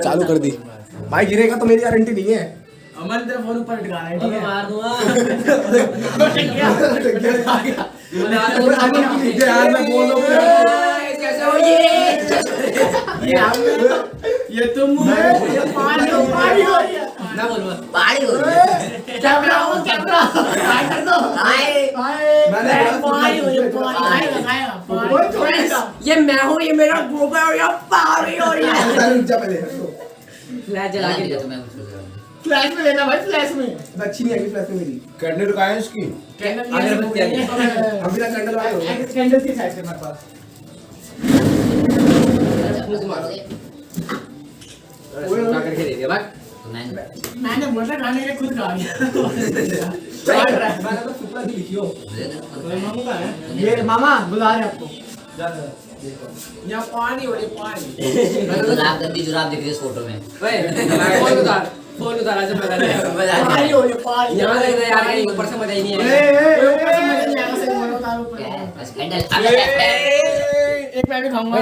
चालू कर दी भाई, गिरेगा तो मेरी गारंटी नहीं है। अमन तेरा फोन ऊपर लटका है, ठीक है? मार दूंगा। यार मैं बोल रहा हूँ कैसे हो ये तुम ये पानी हो रही है ना बोलूंगा पानी हो रही है। कैमरा हाय कर दो हाय मैंने पानी हो रही है पानी ये मैं हूँ, ये मेरा गोबर और ये पानी हो रही है। रुक जा पहले, फ्लैश जला के दिया तो मैं उसको फ्लैश में लेना भाई, फ्लैश में अच्छी नहीं आई फ्लैश में मेरी। कैंडल का है इसकी। कैंडल अगरबत्ती आ गई। हम बिना कैंडल वाले हो गए। कैंडल की साइड से मेरे पास उठा करके दे दिया भाई। मैंने बोला खाने के खुद खा गया। मैंने तो शुक्ला की लिखी हो। ये मामा बुला रहे आपको। यहाँ पानी हो रही पानी। जुराब गंदी जुराब दिख रही है इस फोटो में। फोन उतारा से मजा नहीं आएगा। पानी हो रही पानी। यहाँ लग रहा है यार कहीं ऊपर से मजा ही नहीं आएगा। बस कैंडल एक मैं भी खाऊंगा।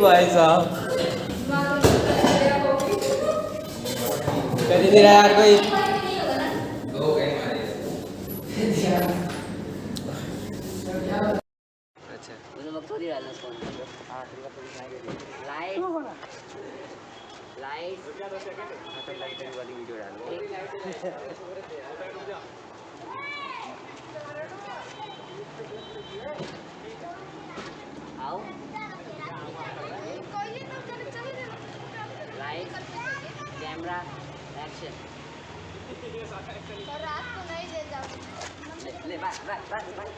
भाई साहब कर ही नहीं रहा यार कोई। अच्छा मुझे वक्त थोड़ी डालना इसको। हां लाइट लाइट तो लाइट वाली वीडियो डालो। आओ लाइट कैमरा एक्शन। और रात को नहीं ले जाओ। ले बस बस बस बस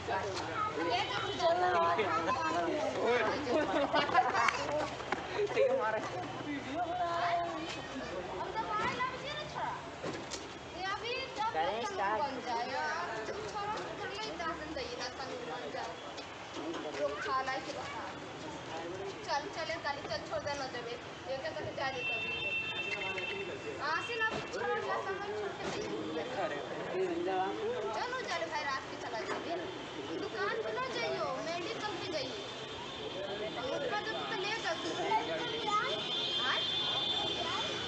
ये तो चलना ठीक है मारा अब तो बाहर लग गया ना छोड़ा। ये अभी जब करें स्टार्ट। बन जाएगा छोड़ा कर ले दासन दही ना संग बन जाए लोग खाना के बाहर चल चले काली चल छोड़ देना जब ये कैसे के जा दे कभी आसी ना छोड़ ला संग छोड़ के चलो चले भाई रात के चला जाइए दुकान पे ना जाइयो मेडिकल पे जाइए उसका जब तो ले जा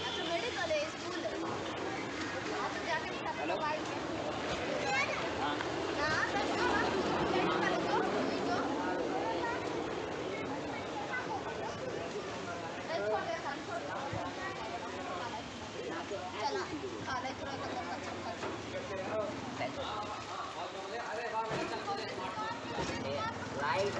अच्छा मेडिकल है स्कूल है वहाँ तो जाके हेलो भाई हाँ ना मेडिकल तो चला काले थोड़ा सा लाइट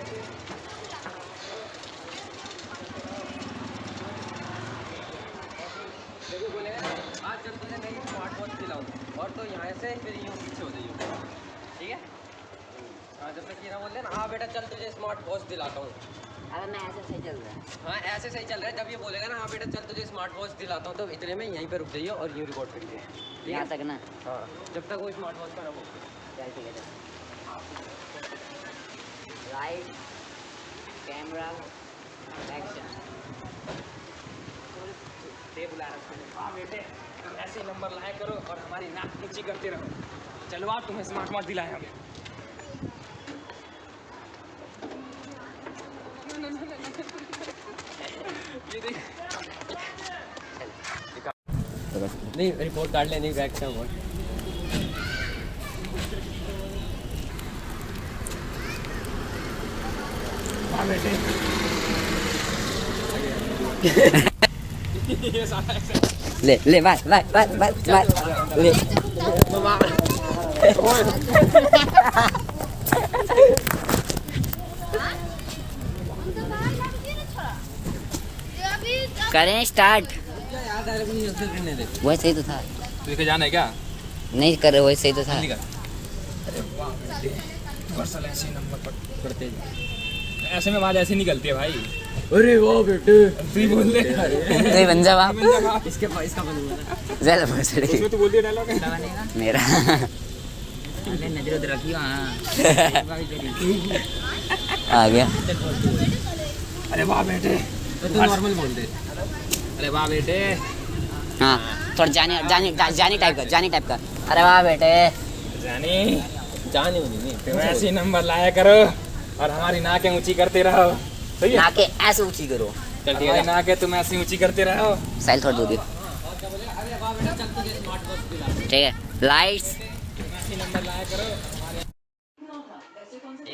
देखो बोलेगा आज जब तुझे नई स्मार्ट वॉच दिलाऊं और तो यहाँ से फिर यूँ पीछे हो जाइए, ठीक है? हाँ जब तक ये ना बोल दे ना हाँ बेटा चल तुझे स्मार्ट वॉच दिलाता हूँ। अरे मैं ऐसे सही चल रहा है। हाँ ऐसे सही चल रहा है। जब ये बोलेगा ना हाँ बेटा चल तुझे स्मार्ट वॉच दिलाता हूँ तो इतने में यहीं पे रुक जाइए और यूँ रिकॉर्ड करिए, यहाँ तक ना। हाँ जब तक वो स्मार्ट वॉच का ना बोल। चल ठीक है चल। Light camera action. दे बुला रहा है। हाँ बेटे तुम ऐसे ही नंबर लाया करो और हमारी नाक ऊंची करते रहो। चलो आप तुम्हें स्मार्ट वॉच दिलाए हम। ये देख नहीं रिपोर्ट कार्ड लेने बैग से वो ले ले बस बस बस बस बस ले करें स्टार्ट। यार डायरेक्ट नहीं जल्दी करने दे। वैसे ही तो था। तुझे जाना है क्या? नहीं कर रहे, वैसे ही तो था। अरे वाह बेटे, वर्सल ऐसे नंबर पढ़ते ऐसे में आवाज ऐसी निकलती है भाई। अरे वाह बेटे, तू ही बोल दे। तो ये बन जा बाप। इसका बनूंगा ज़्यादा भोसड़ी उसमें तू बोल दिया डायलॉग मेरा। अरे नजर उधर रखियो। हां आ गया। अरे वाह बेटे, तो तू नॉर्मल बोल दे। अरे वाह बेटे, हाँ थोड़ा जानी टाइप का। अरे वाह बेटे। जानी जाने नहीं तुम ऐसे नंबर लाया करो और हमारी नाकें ऊंची करते रहो। सही है? नाके ऐसे ऊंची करो। चल ठीक है, नाकें तुम ऐसी ऊंची करते रहो। साइल थोड़ा दूर। ठीक है, लाइट्स। ऐसी नंबर लाया करो।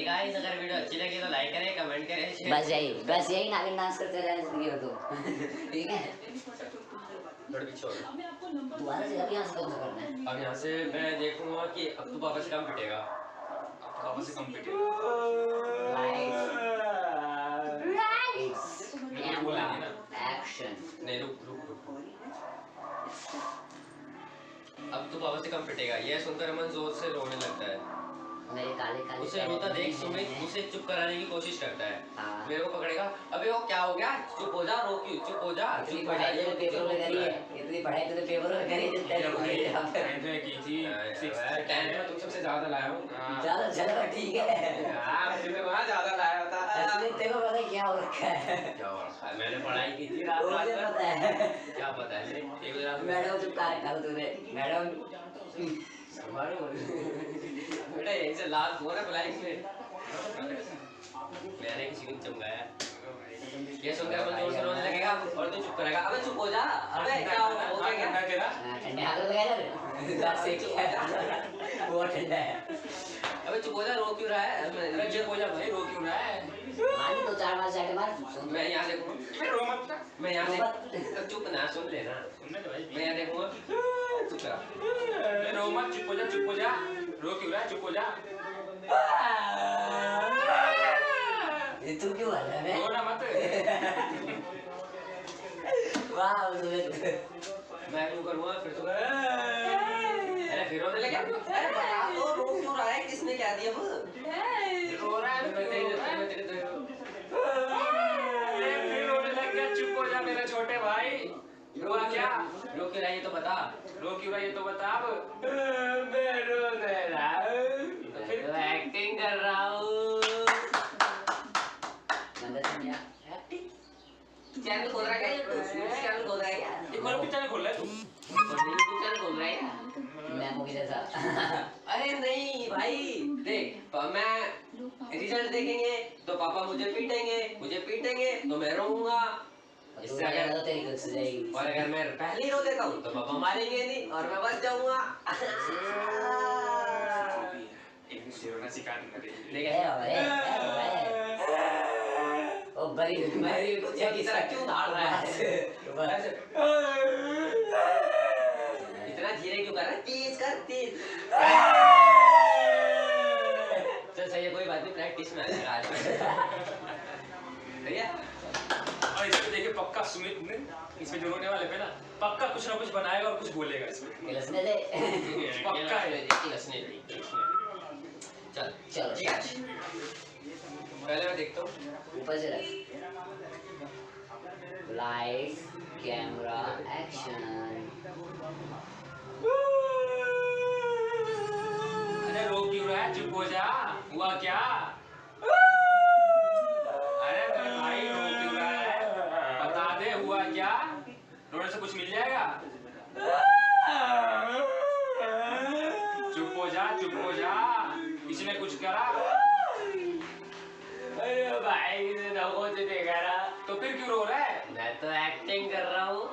गाइस, अगर वीडियो अच्छी लगी तो लाइक करें, कमेंट करें। बस यही नागिन डांस करते रहे वीडियो तो। ठीक है, थोड़ा पीछे हो। दोबारा से अब यहाँ से कौन सा करना है? अब यहाँ से मैं देखूंगा कि अब तो पापा से कम पिटेगा। पापा से कम पिटेगा। एक्शन। नहीं रुक। अब तो पापा से कम पिटेगा। ये सुनकर अमन जोर से रोने लगता है। मेरे काले उसे रोता देख सुमित उसे चुप कराने की कोशिश करता है। हाँ। मेरे को पकड़ेगा। अबे वो क्या हो गया? चुप हो जा, चुप हो जा। इतनी पढ़ाई तो पेपर में करी है, इतनी पढ़ाई तो पेपर में करी है, तेरे को नहीं आता। की थी 10th में तुम सबसे ज्यादा लाया हूँ। ज्यादा चलो ठीक है। यार तुमने वहाँ ज्यादा लाया था। असली तेरे को पता क्या हो रखा है? क्या हो रखा है? मैंने पढ़ाई की थी रात मुझे रात पता है। भर। क्या पता है? एक बजे रात में मैडम चुप कर तूने। मैडम मारो बेटा, यहीं से लाल हुआ ना फ्लाइंग में। मैंने किसी को चमकाया। ये सुनकर अपन जोर से रोने लगेगा और तू चुप करेगा। अबे चुप हो जा। अबे क्या हो गया तेरा? ठंडे हाथ लगा जा से क्या वो ठंडा है। अबे चुप हो जा, रो क्यों रहा है? अरे चुप हो जा भाई, रो क्यों रहा है? मान तो 4 बार जाके मार। मैं यहाँ देखूंगा। मैं यहाँ देख चुप ना, सुन लेना। मैं यहाँ देखूंगा। चुप करा। रो मत, चुप हो जा। रो क्यों रहा है? चुप हो जा। ये तू क्यों कर रहा है? रो ना मत। वाह सुमित। मैं क्यों करूँगा? फिर तो अरे फिर रोने लगा। अरे बता तो, रो क्यों रहा है? किसने क्या दिया वो? रो रहा है फिर रोने लग गया। चुप हो जा मेरा छोटे भाई। हुआ क्या? रो क्यों रहा है ये तो बता। रो क्यों रहा ये तो बता। अब मैं रो रहा हूँ। फिर तो एक्टिंग कर रहा हूँ। चैनल खोल रहा है क्या? चैनल खोल रहा है क्या? एक और भी चैनल खोल रहा है तू? चैनल खोल रहा है क्या? मैं मूवी जैसा। अरे नहीं भाई, देख मैं रिजल्ट देखेंगे तो पापा मुझे पीटेंगे तो मैं रोऊंगा। इससे अगर तो तेरी कुछ जाएगी। और अगर मैं पहले ही रो देता हूँ तो पापा मारेंगे नहीं और मैं बच जाऊंगा। सिखा ओ बड़ी कुछ की तरह क्यों दौड़ रहा है? इतना धीरे क्यों कर रहा है? तेज। चल सही है, कोई बात नहीं, प्रैक्टिस में आ जाएगा आज। भैया और इसमें देखिए पक्का सुमित ने इसमें जो रोने वाले पे ना पक्का कुछ ना कुछ बनाएगा और कुछ बोलेगा इसमें। गिलसने दे। पक्का है। चलो पहले मैं देखता हूँ। ऊपर से रख। Light camera action. अरे रो क्यों रहा है? चुप हो जा। हुआ क्या? अरे मेरे भाई रो क्यों रहा है? बता दे हुआ क्या? रोने से कुछ मिल जाएगा? चुप हो जा। किसी ने कुछ करा? अरे भाई देखा ना तो फिर क्यों रो रहा है? मैं तो एक्टिंग कर रहा हूँ।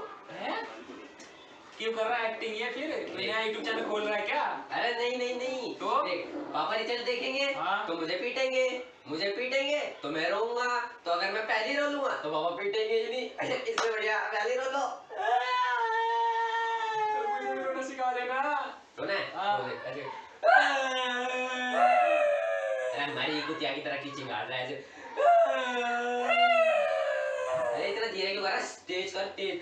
क्यों कर रहा है एक्टिंग? ये फिर तो यहाँ यूट्यूब चैनल खोल रहा है क्या? अरे नहीं तो देख, पापा रिजल्ट देखेंगे हाँ? तो मुझे पीटेंगे तो मैं रोऊंगा। तो अगर मैं पहले रो लूंगा तो पापा पीटेंगे ही नहीं। इससे बढ़िया पहले रो लो। रोना सिखा देना। रोना है? हाँ। अरे हमारी कुतिया की तरह कीचिंग आ रहा है ऐसे। अरे इतना धीरे क्यों कर रहा है? तेज कर, तेज।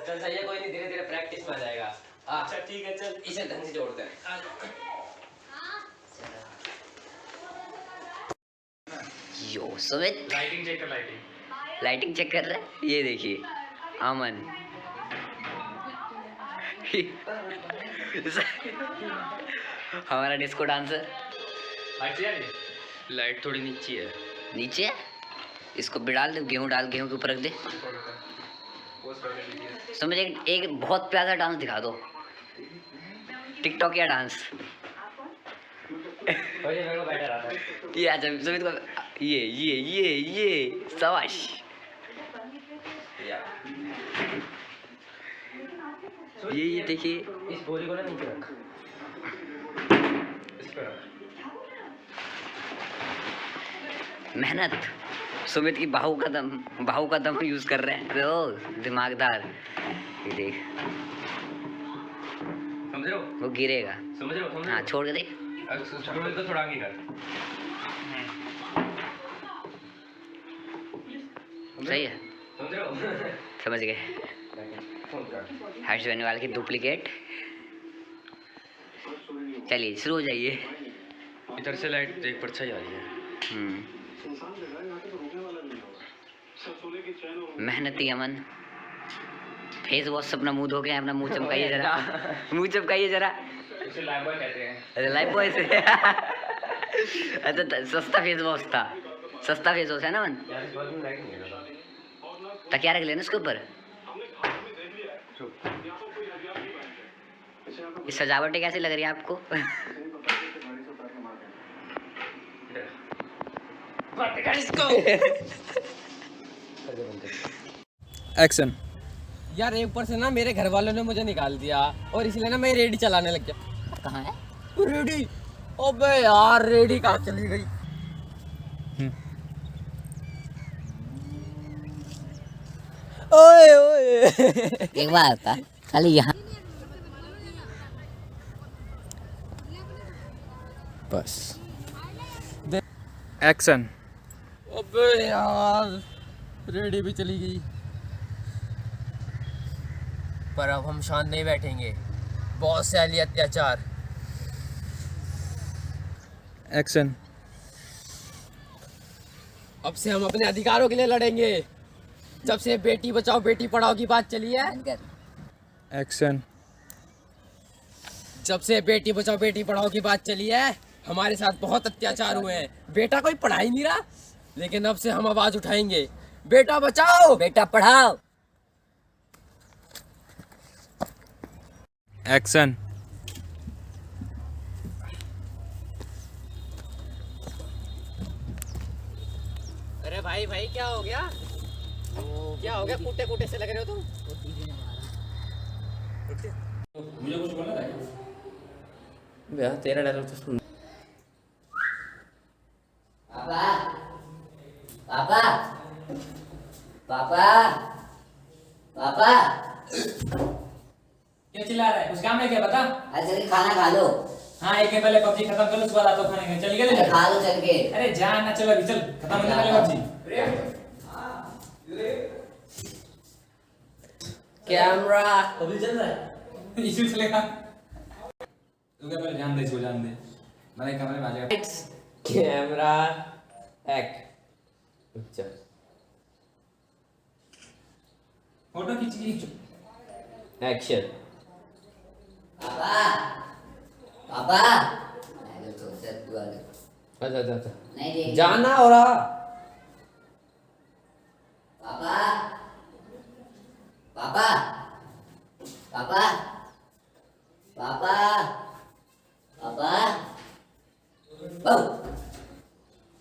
चल सही है, कोई नहीं, धीरे धीरे प्रैक्टिस में आ जाएगा। अच्छा ठीक है, चल इसे ढंग से जोड़ते हैं। यो सुमित, लाइटिंग चेक कर, लाइटिंग चेक कर रहा है। ये देखिए अमन। हमारा डिस्को डांसर। लाइट थोड़ी नीचे है। नीचे है, इसको भी डाल दे, गेहूँ डाल, गेहूँ के ऊपर रख दे। सुमित एक बहुत प्यारा डांस दिखा दो, टिकटॉक या डांस। ये अच्छा सुमित को, ये शाबाश। ये देखिए, इस बोरी को ना नीचे रख। इस पे रख। मेहनत। सुमित की बाहू का दम यूज कर रहे हैं। ओ दिमागदार। ये देख, समझ रहे हो? वो गिरेगा। समझ रहे हो? हाँ छोड़ के देख। छोड़ तो थोड़ा आगे कर। सही है, समझ रहे हो? समझ गए। हर्ष बेनीवाल की डुप्लीकेट। चलिए शुरू हो जाइए। इधर से लाइट देख, परछाई आ रही है। मेहनती अमन। फेस वॉश अपना मुंह धो के अपना मुंह चमकाइए जरा, मुंह चमकाइए जरा। इसे लाइफ बॉय कहते हैं। अरे लाइफ बॉय से। अच्छा सस्ता फेस वॉश था, सस्ता फेस वॉश है ना मन। यार इस बार में लाइट नहीं है ना। तकिया रख लेना उसके ऊपर। ये सजावटें कैसी लग रही है आपको? एक्शन। यार एक ऊपर से ना मेरे घर वालों ने मुझे निकाल दिया और इसलिए ना मैं रेडी चलाने लग गया। कहाँ है रेडी? अबे यार रेडी कहाँ चली गई? ओए ओए। एक बार था खाली यहाँ। बस एक्शन। अबे यार रेडी भी चली गई। पर अब हम शांत नहीं बैठेंगे, बहुत से आली अत्याचार। एक्शन। अब से हम अपने अधिकारों के लिए लड़ेंगे। जब से बेटी बचाओ बेटी पढ़ाओ की बात चली है, एक्शन। जब से बेटी बचाओ बेटी पढ़ाओ की बात चली है, हमारे साथ बहुत अत्याचार हुए हैं। बेटा कोई पढ़ा ही नहीं रहा, लेकिन अब से हम आवाज उठाएंगे, बेटा बचाओ बेटा पढ़ाओ। एक्शन। अरे भाई भाई क्या हो गया? क्या हो गया? कूटे कूटे से लग रहे हो तुम। मुझे कुछ बोलना था भैया, तेरा डायलॉग तो सुन। पापा पापा पापा पापा। क्या चिल्ला रहा है? कुछ काम है क्या? बता। चल के खाना खा लो। हाँ एक है, पहले पबजी खत्म कर लो, उसके बाद आता हूँ खाने का। चल गया खा लो चल के। अरे जा ना, चलो अभी चल, खत्म होने वाली पबजी। कैमरा पबजी चल रहा है। इशू चलेगा। तू क्या, पहले ध्यान दे इसको, ध्यान दे। मेरे कमरे में आ जाएगा। Camera act. फोटो खींच। एक्शन। पापा पापा। अच्छा अच्छा अच्छा, नहीं देख। जाना हो रहा। पापा पापा पापा पापा पापा।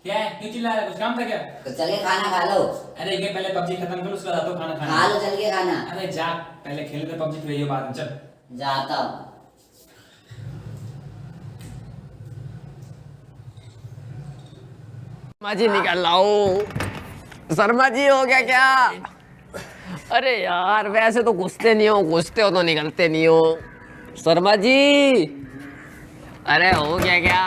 क्या है? क्यों चिल्ला रहा है? कुछ काम था क्या? तो चल के खाना खा लो। अरे ये पहले पबजी खत्म करो, उसके बाद आता हूँ खाना खाने। खा लो चल के खाना। अरे जा, पहले खेलते पबजी, फिर ये बाद में चल। जाता हूँ। शर्मा जी निकल लाओ। शर्मा जी हो गया क्या? अरे यार वैसे तो घुसते नहीं हो, घुसते हो तो निकलते नहीं हो। शर्मा जी अरे हो गया क्या?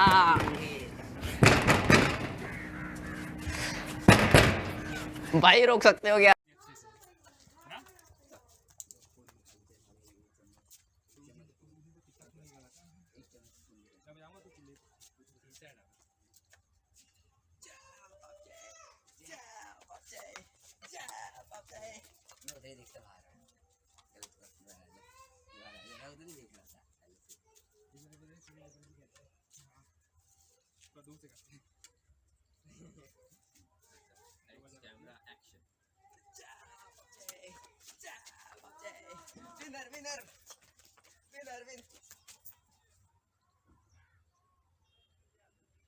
भाई रोक सकते हो क्या?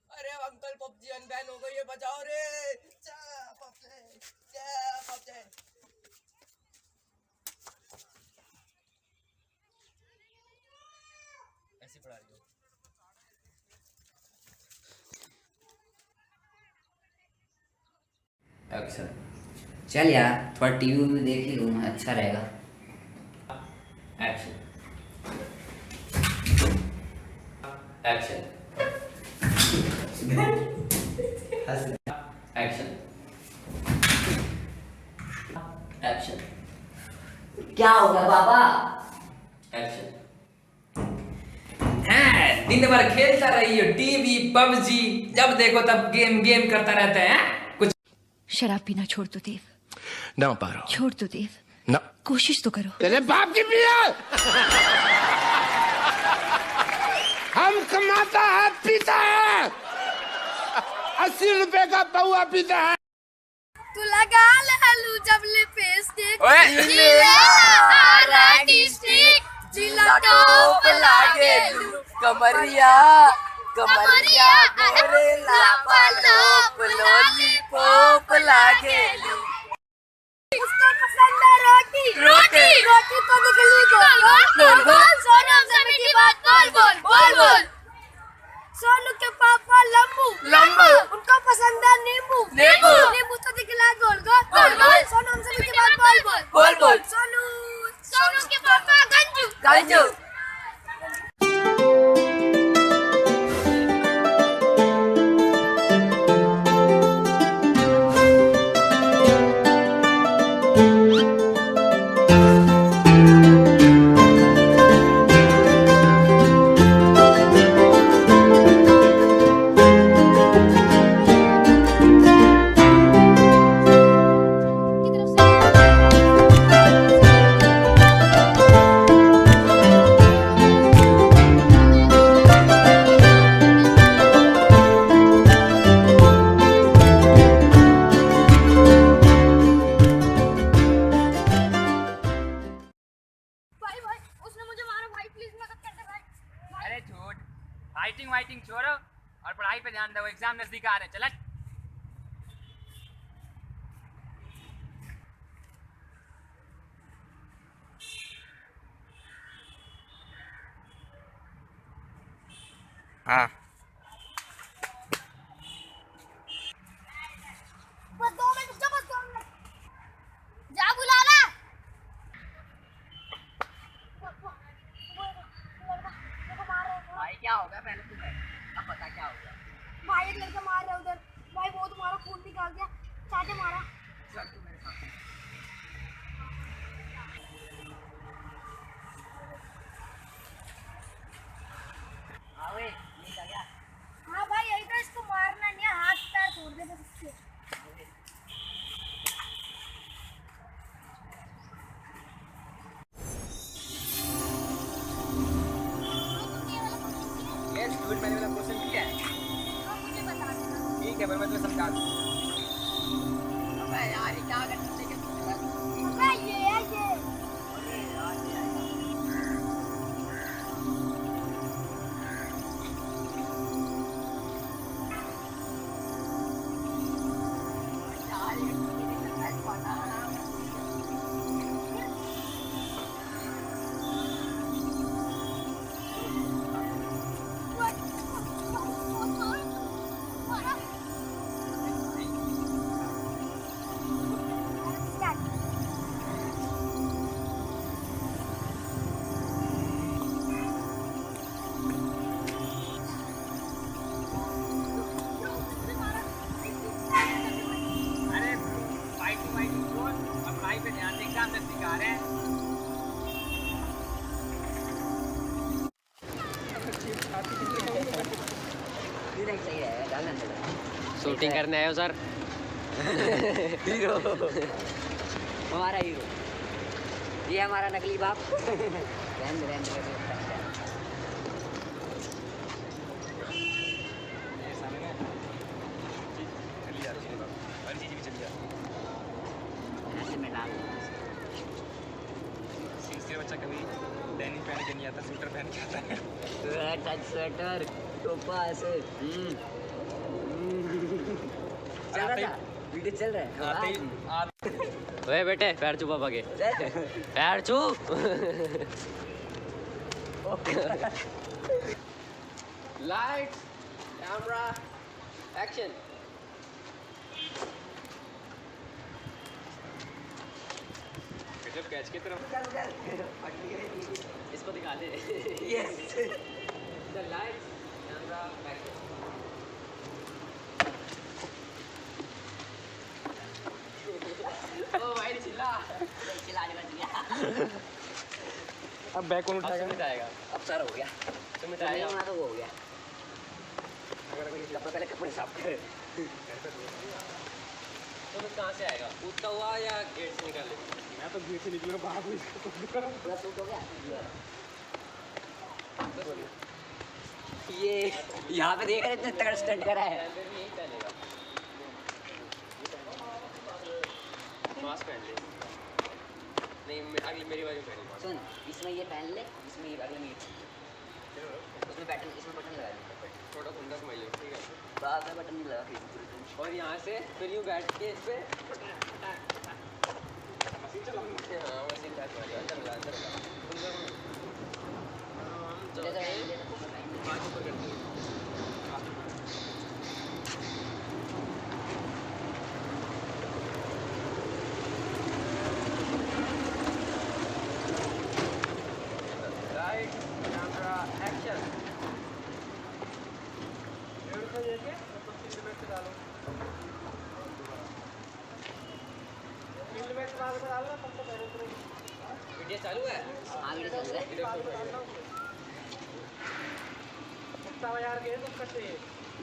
अरे अंकल पबजी अनबैन हो गई है, बचाओ रे। ऐसे पढ़ा रही हो। अच्छा चल यार थोड़ा टीवी में देख ही लूँ, अच्छा रहेगा। Action action action action. क्या होगा बाबा? एक्शन। दिन भर खेलता रही हो टीवी पबजी, जब देखो तब गेम गेम करता रहता है। कुछ शराब पीना छोड़ दो देव, ना पारो छोड़ दो देव, ना। कोशिश तो करो। तेरे बाप की पिया। हम कमाता है पीता है, 80 रुपए का पौआ पीता है। तू लगा लालू जब लिपस्टिक ओए! जिला टॉप लागेलू कमरिया कमरिया गोरे लापालोप लॉलीपॉप लागेलू। उसको पसंद है रोटी रोटी। रोटी तो निकली गोल गोल गोल। सोनू से मीठी बात बोल बोल बोल बोल। सोनू के पापा लंबू लंबू। उनको पसंद है नींबू नींबू। नींबू तो निकला गोल गोल गोल। सोनू से मीठी बात बोल बोल बोल बोल। सोनू सोनू के पापा गंजू गंजू। फाइटिंग छोड़ो और पढ़ाई पे ध्यान दो, एग्जाम नजदीक आ रहे हैं। चल हाँ बस 2 मिनट रुक जा, बस 2 मिनट जा बुला ला। भाई क्या होगा पहले तुम्हें अब पता क्या होगा? भाई एक लड़का मार रहा है उधर। भाई वो तुम्हारा खून निकाल दिया, चाटे मारा। चल तू मेरे साथ। आओए ये क्या गया? हाँ भाई यही तो, इसको मारना नहीं है, हाथ पैर तोड़ दे बस इसके। ये स्टूडेंट मैंने वाला क्वेश्चन ठीक है? हाँ, मुझे बता देना। ठीक है, पर मैं तुम्हें समझा दूँ। अबे यार ये क्या करते थे? अबे ये है ये। शूटिंग करने आए हो सर? हीरो हमारा हीरो, ये हमारा नकली बाप। ये सामने ना चीज चली जा रही है, हर चीज भी चली जा रही है। ऐसे में डाल सिंसियर बच्चा कभी डेनिम पहन के नहीं आता, स्वेटर पहन के आता है। स्वेटर टोपा ऐसे चल रहा था, वीडियो चल रहा है। आते ही ओए बेटे पैर छू पापा के, पैर छू। Lights camera action. जब कैच की तरफ इसको दिखा दे। Yes the lights camera action. ओ भाई चिल्ला चिल्ला चिल्ला चिल्ला। अब बैक कौन अब उठाएगा? सुमित आएगा, अब सर हो गया, सुमित नहीं आएगा। होना तो वो हो गया। कपड़े पहले कपड़े साफ कर। सुमित कहाँ से आएगा, कूदता हुआ या गेट से निकाले? मैं तो गेट से निकलूंगा बाहर कोई पूरा सूट हो गया। ये यहाँ पे देख रहे इतने तगड़ा स्टंट करा है। पहले भी यही पहनेगा। मास्क पहन ले। नहीं अगली मेरी बारी पहनी मास्क। सुन, इसमें ये पहन ले, इसमें ये अगले में उसमें बटन, इसमें बटन लगा दे। थोड़ा खुंदा समझ लो, ठीक है। बाद में बटन नहीं लगा फिर। और यहाँ से फिर यूँ बैठ के इस पे मशीन चलाऊंगा। हाँ मशीन बैठ वाली अंदर मिला अंदर मिला। ले तो है, ले तो ऊपर लाएंगे। हाथ ऊपर कर दो। Right camera action. वीडियो चालू है? हाँ वीडियो चल रहा है।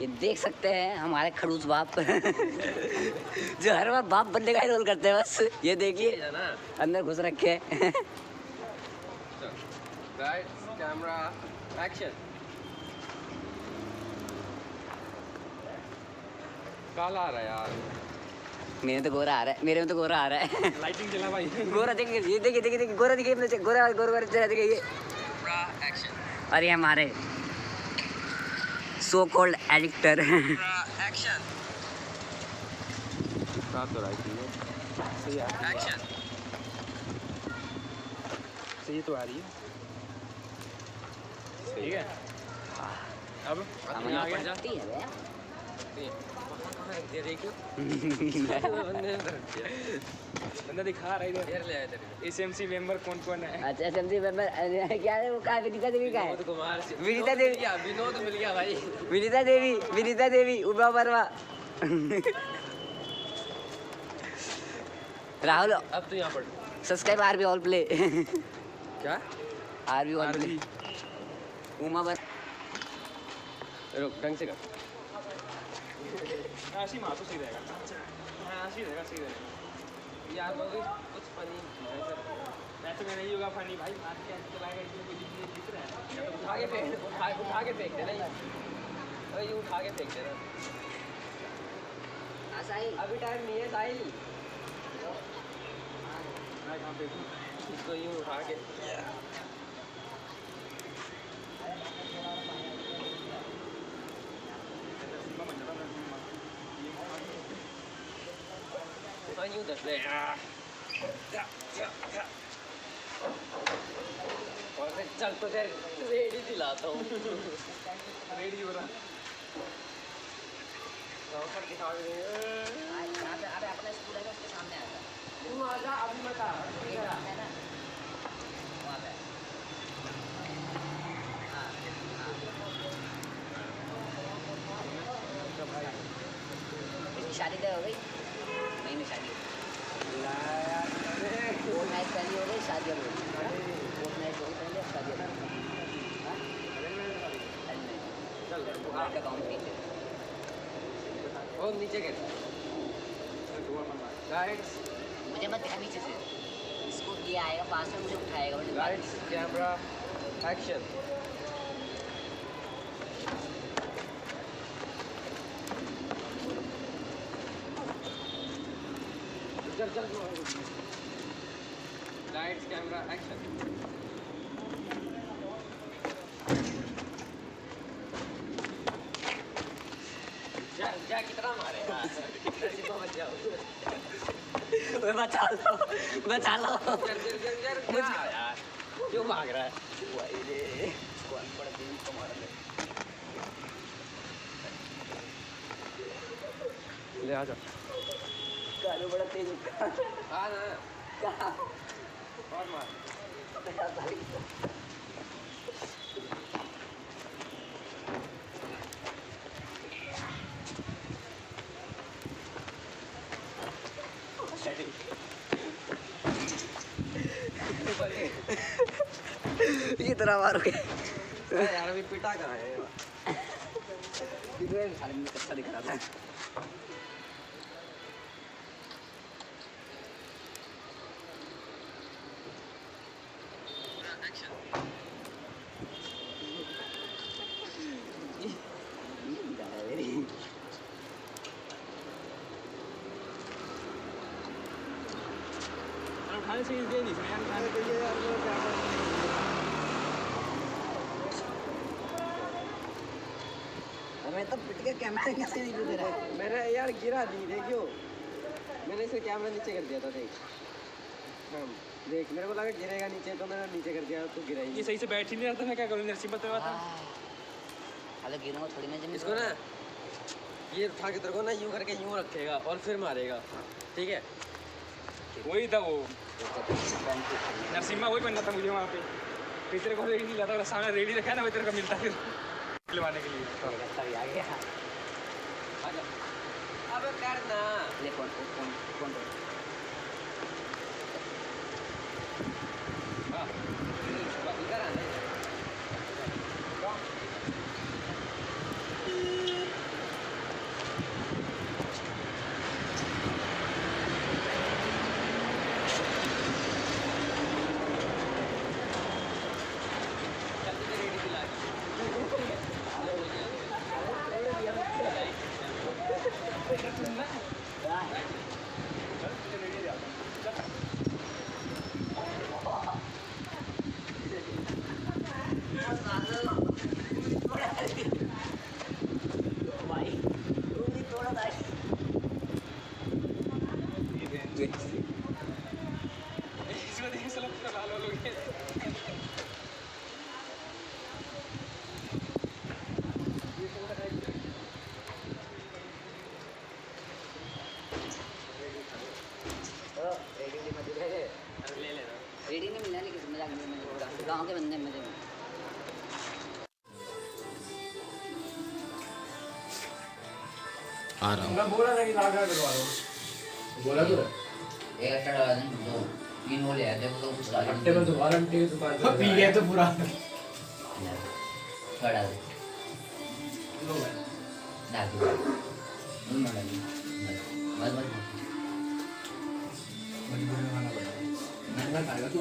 ये देख सकते हैं हमारे खड़ूस बाप जो हर बार बाप बंदे का ही रोल करते हैं। बस ये देखिए ना अंदर घुस रखे हैं। Right camera action. काला आ रहा है यार। मेरे में तो गोरा आ रहा है, मेरे में तो गोरा आ रहा है। लाइटिंग चला भाई। गोरा देखिए, ये देखिए देखिए देखिए गोरा देखिए, गोरा गोरा गोरा चला देखिए ये। एक्शन। और ये हमारे सो कॉल्ड एडिक्टर। एक्शन। रात तो राइट है। सही आ रही है। एक्शन। सही तो आ रही है। ठीक है। अब समझ आ गया। जाती है बे। ये देखो। बंदा दिखा रहा है इधर। ले आया तेरे एसएमसी मेंबर कौन कौन है? अच्छा एसएमसी मेंबर क्या है वो? कहा विनीता देवी का है? विनोद कुमार से विनीता देवी। विनोद मिल गया भाई। विनीता देवी उमा वर्मा। राहुल अब तो यहाँ पर सब्सक्राइब आरबी ऑल प्ले। क्या RB all play. Uma Verma. रुक ढंग से कर। ऐसी मार तो सही रहेगा। हाँ सही रहेगा, सही रहेगा। यार वो कुछ फनी वैसे में नहीं होगा फनी भाई। मार के ऐसे चलाएगा इसमें कोई दिख रहा है। उठा के फेंक उठा के फेंक देना। अरे ये उठा के फेंक देना। साहिल अभी टाइम नहीं है साहिल। मैं कहाँ पे हूँ? इसको यूँ उठा के हाँ यूँ दस ले। और फिर चल तो फिर रेडी दिलाता हूँ। रेडी हो रहा। ऊपर दिखा दे। अबे अपना स्कूल है उसके सामने आएगा। तू आजा अभी मत आ। इसकी शादी तय हो गई? नहीं नहीं शादी वो मैच पहली हो गई, शादी हो गई। वो मैच हो गई पहले, शादी हो गई। हाँ? अकाउंट वो नीचे गिर लाइट्स मुझे मत दिखा नीचे से, इसको ये आएगा पास में मुझे उठाएगा बट लाइट्स कैमरा एक्शन चल लाइट्स कैमरा एक्शन जा कितना मारेगा नरसिम्हा बच जाओ बचा लो यार क्यों भाग रहा है वही रे कौन पड़ दिन को मार ले आ जा कालू बड़ा तेज उठा हाँ ना कहाँ और मार ये तरह मारोगे यार अभी पिटा कहाँ है साले में कच्चा दिख रहा था उठाने से दे नहीं मैं तो पिट के कैमरा कैसे नहीं दे रहा है मैंने यार गिरा दी देखियो मैंने इसे कैमरा नीचे कर दिया था देख हाँ, देख मेरे को लगा गिरेगा नीचे तो मैंने नीचे कर दिया तो गिरा ही ये सही से बैठ ही नहीं रहा था, मैं क्या करूँ, नरसिम्हा तो था। अरे गिरूंगा थोड़ी मैं जमीन इसको ना ये उठा के तेरे को ना यूं करके यूं रखेगा और फिर मारेगा ठीक है वही था वो नरसिम्हा, वही बनना था मुझे वहाँ पे। फिर तेरे को रेडी नहीं लाता, सामने रेडी रखा है ना, वही तेरे को मिलता फिर खिलवाने के लिए। तभी आ गया आजा अबे करना ले कौन हाँ इधर आना इसमें देख साला पूरा लाल वाल हो गया। रेडी नहीं मिलना लेकिन मजाक में गाँव के बंदे मजे में आ रहा हूँ मैं बोला था कि लागा करवा दो, बोला तो एक अट्टा डला दें दो तीन हो लिया देखो तो कुछ अट्टे में दोबारा अट्टे की दुकान से पी गया तो पूरा थोड़ा डाल डाल बस बस महंगा खाएगा तू।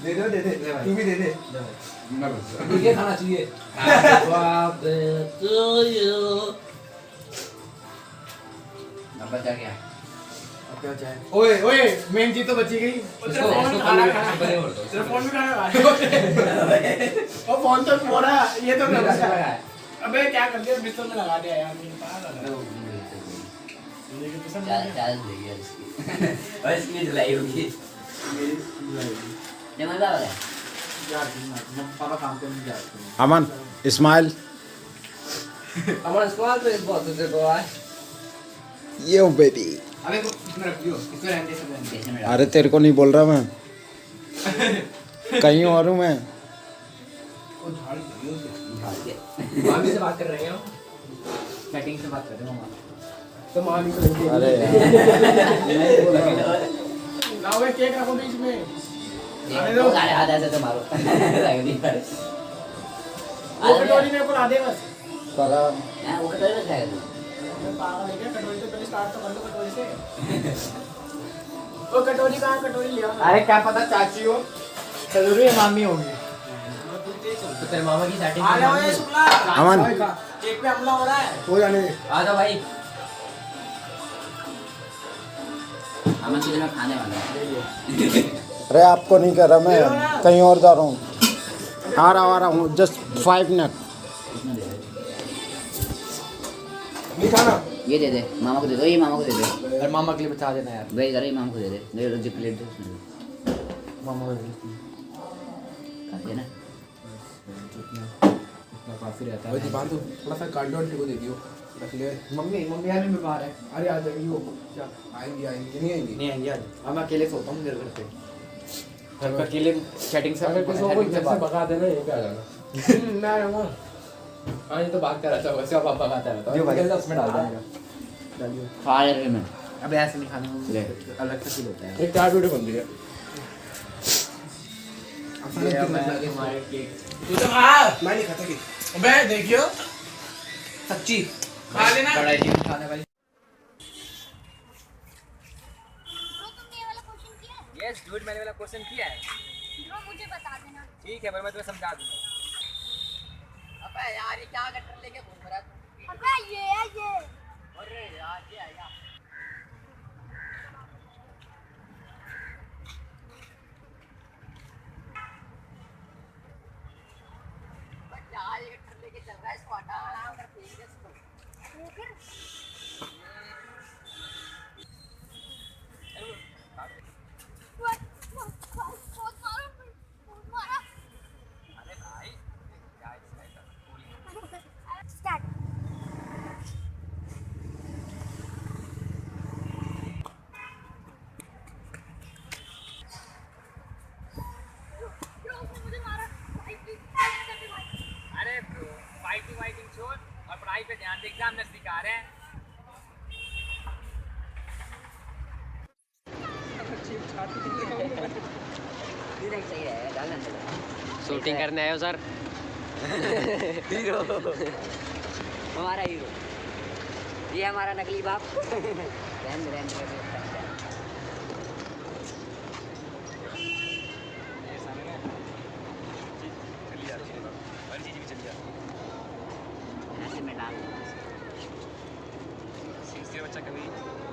दे दे तू भी दे दे ये खाना चाहिए। अब बचा क्या ओए ओए मेन चीज तो बची गई। इसको सिर्फ फोन भी खाना और फोन तो पूरा ये तो अबे क्या कर दिया, बिस्तर में लगा दिया यार, मेरे पास चाल देगी यार इसकी और इसकी धुलाई होगी ये मजा आ रहा है पापा काम पे नहीं जाते। अमन स्माइल हमारा स्क्वाड तो इस बहुत से को है यो बेबी अबे इसमें रख दियो, इसमें रहने दे, सब रहने दे। अरे तेरे को नहीं बोल रहा मैं कहीं और हूँ मैं वो झाड़ दियो से के मामी से बात कर रहे हैं हम, सेटिंग से बात कर रहे हैं मामा तो मामी से बोल अरे लाओ केक रखो बीच में। दो। हाथ ऐसे तो मारो लगनी पर वो कटोरी मेरे को ला दे बस। हां वो कटोरी में खाएगा तू मैं पागल है क्या? कटोरी तो पहले स्टार्ट तो कर लो कटोरी से। वो कटोरी कहाँ? कटोरी ले आओ। अरे क्या पता चाची हो, जरूरी है मामी होगी। तो तेरे मामा की सेटिंग आ जाओ ये शुक्ला। अमन। केक पे हमला हो रहा है। हो जाने दे। आ जाओ भाई। हम किसी में खाने वाला है अरे आपको नहीं कर रहा, मैं कहीं और जा रहा हूँ। आ रहा हूँ, जस्ट 5 मिनट। इसमें दे दे नहीं खाना। ये दे दे मामा को दे दो, ये मामा को दे दे। अरे मामा के लिए बचा देना यार। भाई अरे मामा को दे दे, ले लो जी प्लेट दे उसमें मामा को काफी है ना। इतना काफी रहता है। थोड़ा सा कार्ड को दे दियो। रख ले। मम्मी यार में बाहर है। अरे आ जाएगी वो। क्या? आएंगी नहीं आएंगी। नहीं आएंगी आज। मैं अकेले सोता हूँ मेरे घर पे। घर पे अकेले सेटिंग से अगर किसी को कोई घर से भगा देना यहीं पे आ जाना। मैं आऊँगा। हाँ ये तो बात कर रहा था वैसे अब आप भगाता रहता जो भाई। है उसमें डाल देंगे। डालियो। खा ले रहे मैं अबे ऐसे नहीं खाना। ले। अलग से फील होता है। एक चार वीडियो बन रही है। हमारे केक। तू तो खा। मैं नहीं खाता केक। अबे देखियो। सच्ची। खा लेना। बड़ा ही खाने वाली। ब्रो तुमने ये वाला क्वेश्चन किया है? यस डूड मैंने वाला क्वेश्चन किया है। ब्रो मुझे बता देना। ठीक है भाई मैं तुम्हें समझा दूंगा। अबे यार ये क्या गटर लेके घूम रहा है? अबे ये है ये। अरे यार ये आएगा। क्या ये गटर लेके चल रहा है? इसको हटा कर फेंक दे इसको। वो फिर मारा। अरे भाई क्या इसका पूरी स्टार्ट। ब्रो उसने मुझे मारा। भाई प्लीज भाई। अरे ब्रो फाइटिंग छोड़ और पढ़ाई पे ध्यान दे, एग्जाम नजदीक आ रहे हैं। शूटिंग करने आए हो सर? हीरो हमारा हीरो, ये हमारा नकली बाप। रहने ऐसे में डाल बच्चा कभी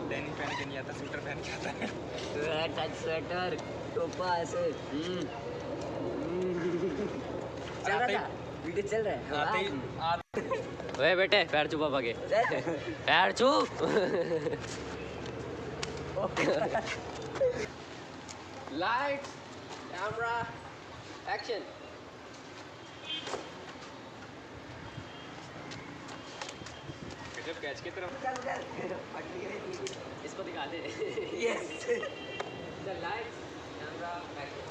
डेनिम पहन के नहीं आता, स्वेटर पहन के आता है। स्वेटर टोपा ऐसे चल रहा था, वीडियो चल रहा है। ओए बेटे पैर छू पापा के, पैर छू। Lights camera action. गजब कैच की तरफ इसको दिखा दे। Yes the lights camera action.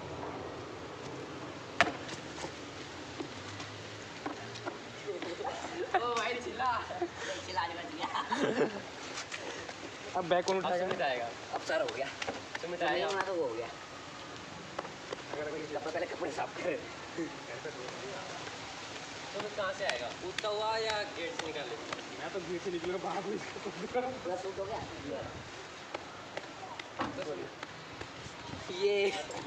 ओ भाई चिल्ला चिल्लाने लग गया। अब बैक कौन उठाएगा? अब सर हो गया, सुमित नहीं आएगा। होना तो वो हो गया। पहले कपड़े साफ कर। सुमित कहाँ से आएगा? कूदता हुआ या गेट से निकाले? मैं तो गेट से निकलूंगा बाहर। पूरा सूट हो गया। ये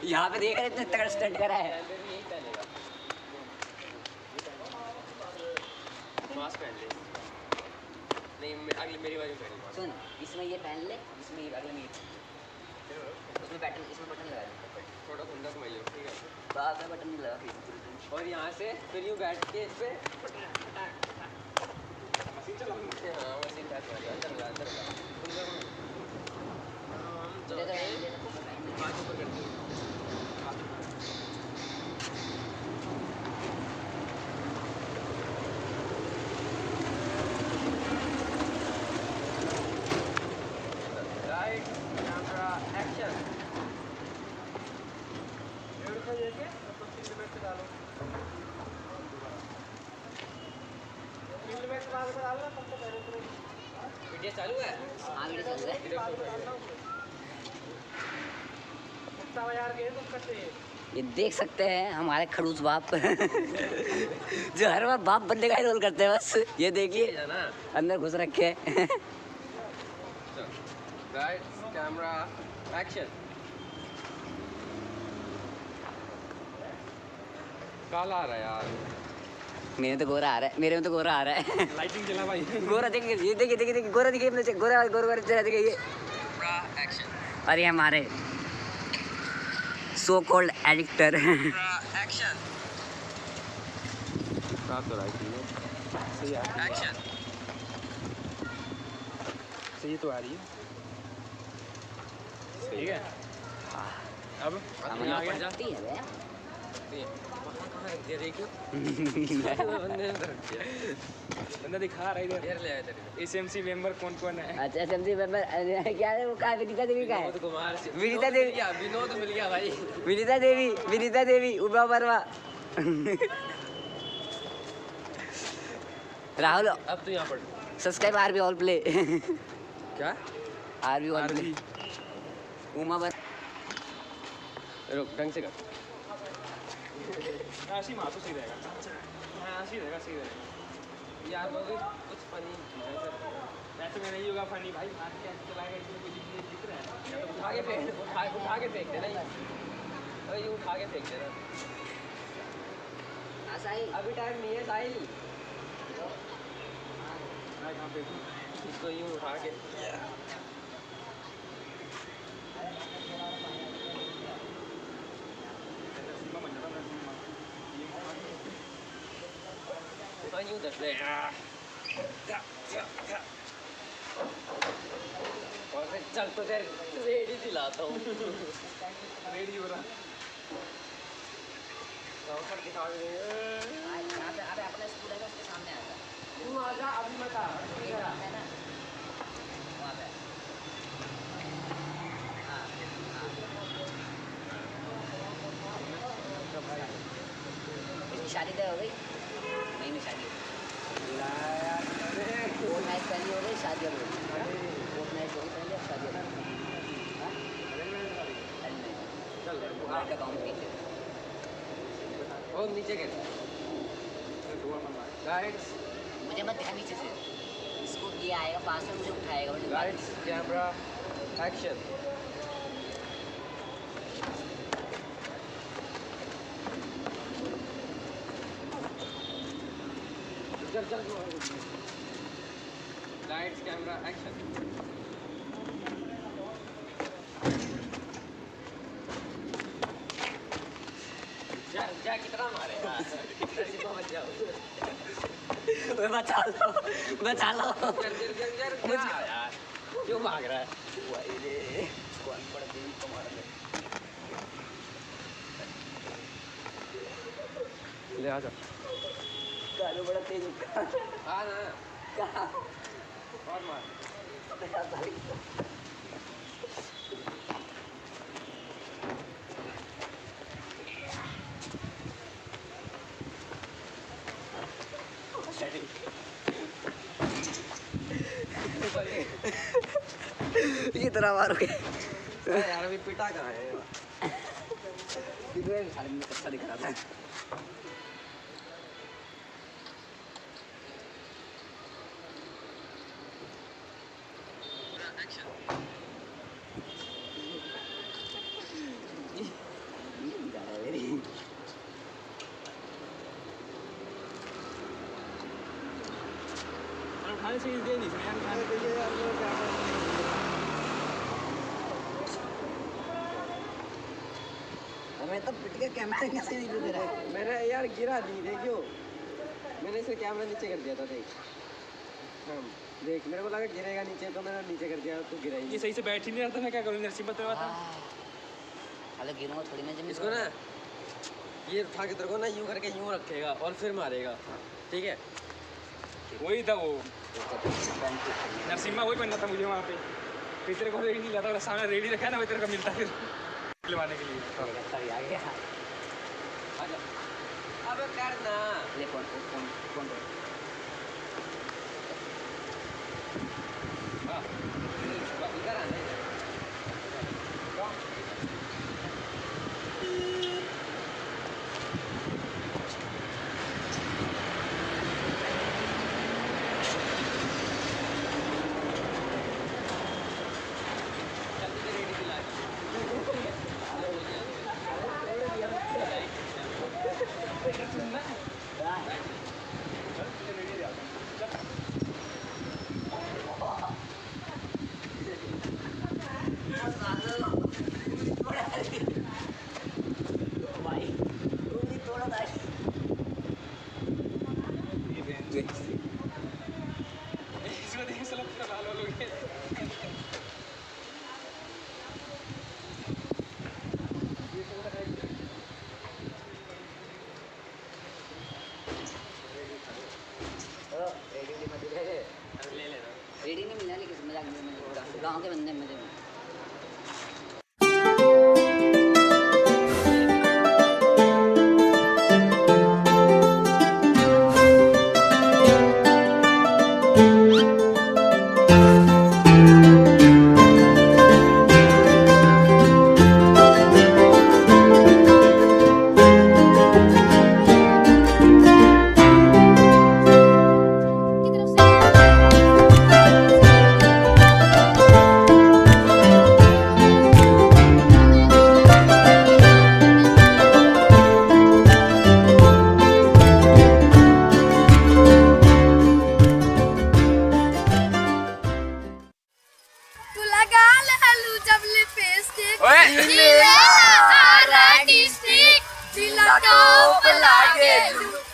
यहाँ पे देख रहे इतने तगड़ा स्टंट करा है। यही पहनेगा, मास्क पहन ले। नहीं अगले मेरी बाजू पहनेगा। सुन, इसमें ये पहन ले, इसमें ये अगले में उसमें बटन, इसमें बटन लगा दे। थोड़ा कुंडा घुमाइए, ठीक है? बाप रे बटन लगा के। और यहाँ से फिर यूँ बैठ के इस पे मशीन चला। हाँ मशीन बैठ वाली अंदर लगा अंदर लगा। ले तो हाथ ऊपर कर दो। Light camera action. देखे तो 3 मिनट से डालो। 3 मिनट बाद में डालो तब तक वीडियो चालू है। हाँ वीडियो चल रहा है। कितना यार गए तो कटे ये देख सकते हैं हमारे खड़ूस बाप जो हर बार बाप बंदे का ही रोल करते हैं बस। ये देखिए ना अंदर घुस रखे हैं। Right camera action. काला आ रहा है यार। मेरे में तो गोरा आ रहा है, मेरे में तो गोरा आ रहा है। लाइटिंग चला भाई। गोरा देखिए, ये देखिए देखिए देखिए गोरा देखिए, गोरा गोरा गोरा चला देखिए ये। एक्शन। और ये हमारे सो कॉल्ड एडिक्टर एक्शन। रात तो राइट है। सही है। एक्शन। सही तो आ रही है। ठीक है। अब समझ पड़ जाती है बे। दे देखियो। बंदा दिखा रहा है इधर ले आया तेरे। एसएमसी मेंबर कौन कौन है? अच्छा एसएमसी मेंबर क्या है वो? कहाँ विनीता देवी का है? विनोद कुमार से। विनीता देवी। विनोद मिल गया भाई। विनीता देवी उबा परवा। राहुल अब तो यहाँ पढ़। Subscribe RB all play. क्या? RB all play. उमा पर रुक ढंग से कर। ऐसी मासू सही रहेगा। हाँ सही रहेगा, सही रहेगा। यार वो भी कुछ फनी ऐसे में नहीं होगा फनी भाई। हाथ कैसे चलाएगा इसमें कुछ दिख रहा है। उठा के फेंक देना ये। अरे ये उठा के फेंक देना। अभी टाइम नहीं है साहिल। इसको यूँ उठा के। यूँ दस दे। और फिर चल तो फिर रेडी दिलाता हूँ। रेडी हो रहा। दिखा दे। अपना स्कूल है ना, उसके सामने आएगा। तू आजा अभी मत आ। है ना वहाँ पे। इसकी शादी तय हो गई? नहीं में शादी फोर्ट नाइट पहले हो गई, शादी हो गई। फोर्ट नाइट हो गई पहले, अब शादी हो गई। चल का काम पीछे और नीचे के लाइट्स। मुझे मत दिखा नीचे से। इसको ये आएगा पास में, मुझे उठाएगा। Lights camera action. चल चल। Lights camera action. जा कितना मारेगा? बच जाओ। बचा लो, बचा लो। मुझे यार क्यों भाग रहा है? कौन पड़ती है कमाल में। ले आ जा। कालू बड़ा तेज उठा। आ ना। कहाँ? और मार। ये तरह मारोगे यार अभी पिटा कहाँ है? सारे में कच्चा दिख रहा था। खाने से दे नहीं यार, खाने के लिए यार वो क्या मैं तो पिट के कैमरा कैसे नहीं दे रहा है। मैंने यार गिरा दी देखियो। मैंने इसे कैमरा नीचे कर दिया था देख। देख मेरे को लगा गिरेगा नीचे तो मैंने नीचे कर दिया तो गिरा ही ये सही से बैठ ही नहीं रहा था। मैं क्या करूँ, नरसिंह बता था। अरे गिरूंगा थोड़ी ना जमीन। इसको ना ये उठा के तेरे को ना यूँ करके यूँ रखेगा और फिर मारेगा, ठीक है? वही था वो नरसिम्हा, वही बनना था मुझे वहाँ पे। फिर तेरे को रेडी नहीं लाता, सामने रेडी रखा है ना, वही तेरे को मिलता फिर खिलवाने के लिए। आ गया। अबे करना ये कौन इधर आना।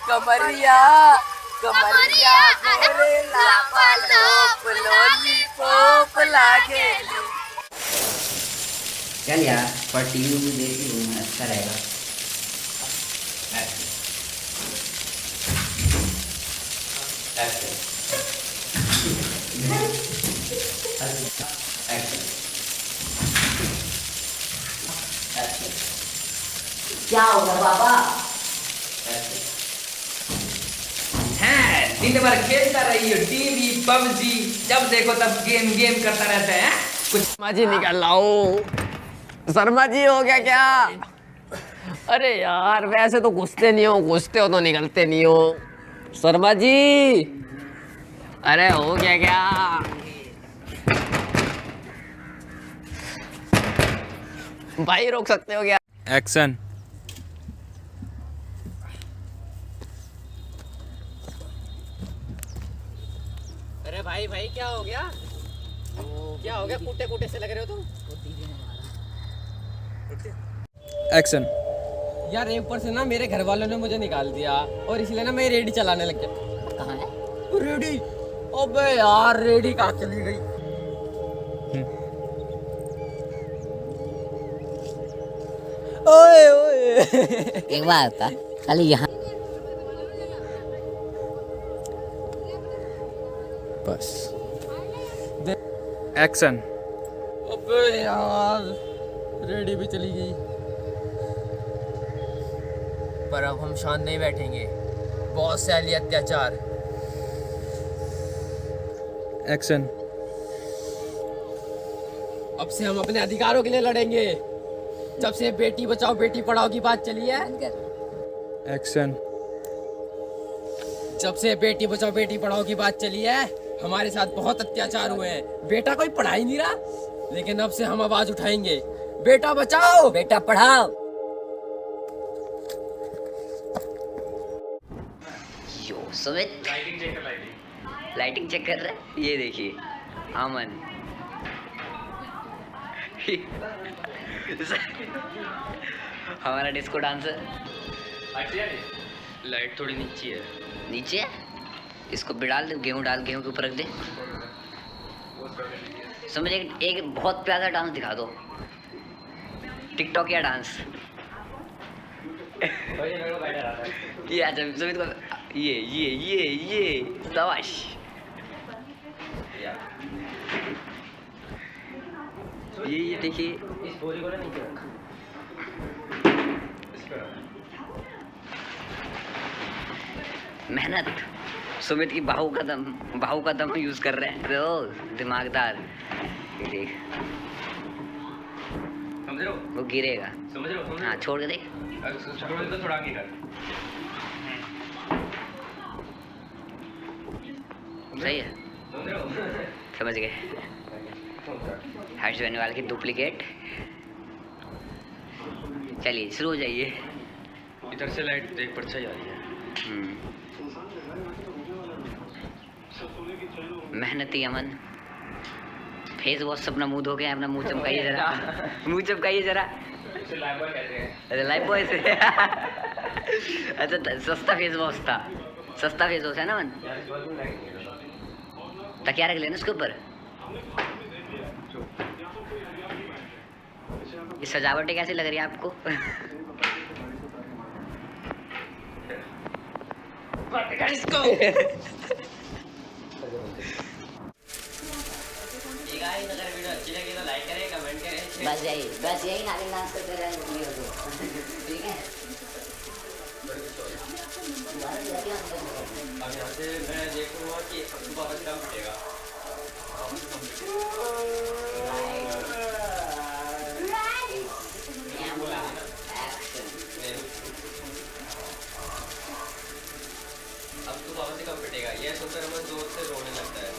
कमरिया कमरिया गोरे लापालोप लॉलीपॉप लागे। चल यार पर टीवी भी देखी हूँ अच्छा रहेगा। क्या होगा बाबा? दिन भर खेलता रही हो टीवी पबजी, जब देखो तब गेम गेम करता रहता है। कुछ शर्मा जी निकल लाओ। शर्मा जी हो गया क्या? अरे यार वैसे तो घुसते नहीं हो, घुसते हो तो निकलते नहीं हो। शर्मा जी अरे हो गया क्या? भाई रोक सकते हो क्या? एक्शन। अरे भाई भाई क्या हो गया? क्या हो गया? कूटे कूटे से लग रहे हो तुम। एक्शन। यार एक ऊपर से ना मेरे घर वालों ने मुझे निकाल दिया और इसलिए ना मैं रेडी चलाने लग गया। कहाँ है? रेडी? अबे यार रेडी कहाँ चली गई? ओए ओए एक बात था खाली यहाँ बस। एक्शन। अबे यार रेडी भी चली गई। पर अब हम शांत नहीं बैठेंगे, बहुत सैली अत्याचार। एक्शन। अब से हम अपने अधिकारों के लिए लड़ेंगे। जब से बेटी बचाओ बेटी पढ़ाओ की बात चली है, एक्शन। जब से बेटी बचाओ बेटी पढ़ाओ की बात चली है, हमारे साथ बहुत अत्याचार हुए हैं। बेटा कोई पढ़ा ही नहीं रहा, लेकिन अब से हम आवाज उठाएंगे। बेटा बचाओ बेटा पढ़ाओ। यो सुमित लाइटिंग चेक कर रहे हैं। ये देखिए अमन हमारा डिस्को डांसर। लाइट थोड़ी नीचे है। नीचे है, इसको बिडाल दे, गेहूं डाल, गेहूं के ऊपर रख दे। समझ एक बहुत प्यारा डांस दिखा दो, टिकटॉक या डांस। ये अच्छा सुमित को ये शाबाश। ये देखिए इस बोरी को ना नीचे रख। मेहनत। सुमित की बाहू का दम यूज कर रहे हैं तो दिमागदार। ये देख समझ रहे हो? वो गिरेगा। समझ रहे हो? हाँ छोड़ के देख। छोड़ दे तो थोड़ा आगे कर। सही है, समझ रहे हो? समझ गए। हर्ष बेनीवाल की डुप्लीकेट। चलिए शुरू हो जाइए। इधर से लाइट देख पर सही आ रही है। मेहनती अमन। फेस वॉश अपना मुंह धो के अपना मुंह चमकाइए जरा। मुंह चमकाइए जरा। अरे लाइफ बॉय से। अच्छा सस्ता फेस वॉश था, सस्ता फेस वॉश है ना मन। तकिया रख लेना उसके ऊपर। ये सजावटें कैसी लग रही है आपको? इसको अगर वीडियो अच्छी लगी तो लाइक करें, कमेंट करें। बस यही नागिन डांस करते रहे वीडियो को। ठीक है। अब यहाँ से मैं देखूंगा कि सुबह बस कम फटेगा। अब तो बाबा से कम फटेगा। ये सुनकर मैं जोर से रोने लगता है।